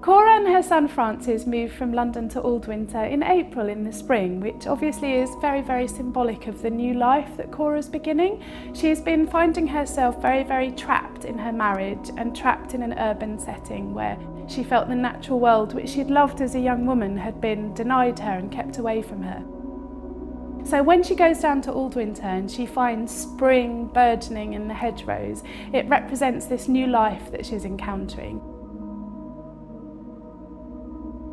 Cora and her son Francis moved from London to Aldwinter in April in the spring, which obviously is very, very symbolic of the new life that Cora's beginning. She's been finding herself very, very trapped in her marriage and trapped in an urban setting where she felt the natural world which she'd loved as a young woman had been denied her and kept away from her. So when she goes down to Aldwinter and she finds spring burgeoning in the hedgerows, it represents this new life that she's encountering.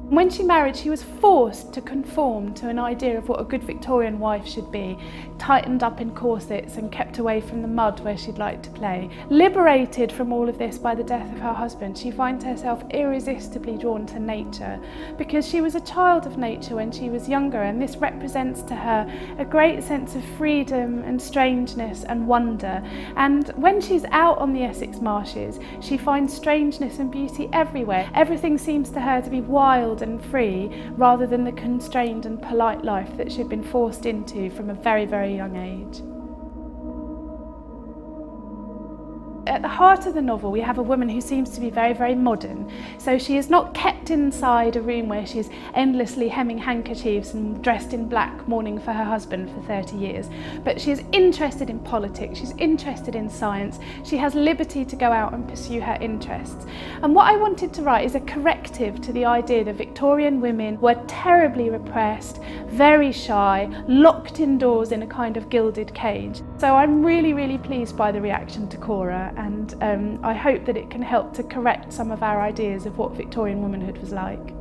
When she married, she was forced to conform to an idea of what a good Victorian wife should be, tightened up in corsets and kept away from the mud where she'd like to play. Liberated from all of this by the death of her husband, she finds herself irresistibly drawn to nature because she was a child of nature when she was younger, and this represents to her a great sense of freedom and strangeness and wonder. And when she's out on the Essex marshes, she finds strangeness and beauty everywhere. Everything seems to her to be wild and free rather than the constrained and polite life that she'd been forced into from a very, very young age. At the heart of the novel, we have a woman who seems to be very, very modern. So she is not kept inside a room where she's endlessly hemming handkerchiefs and dressed in black, mourning for her husband for 30 years. But she is interested in politics, she's interested in science, she has liberty to go out and pursue her interests. And what I wanted to write is a corrective to the idea that Victorian women were terribly repressed, very shy, locked indoors in a kind of gilded cage. So I'm really, really pleased by the reaction to Cora, and I hope that it can help to correct some of our ideas of what Victorian womanhood was like.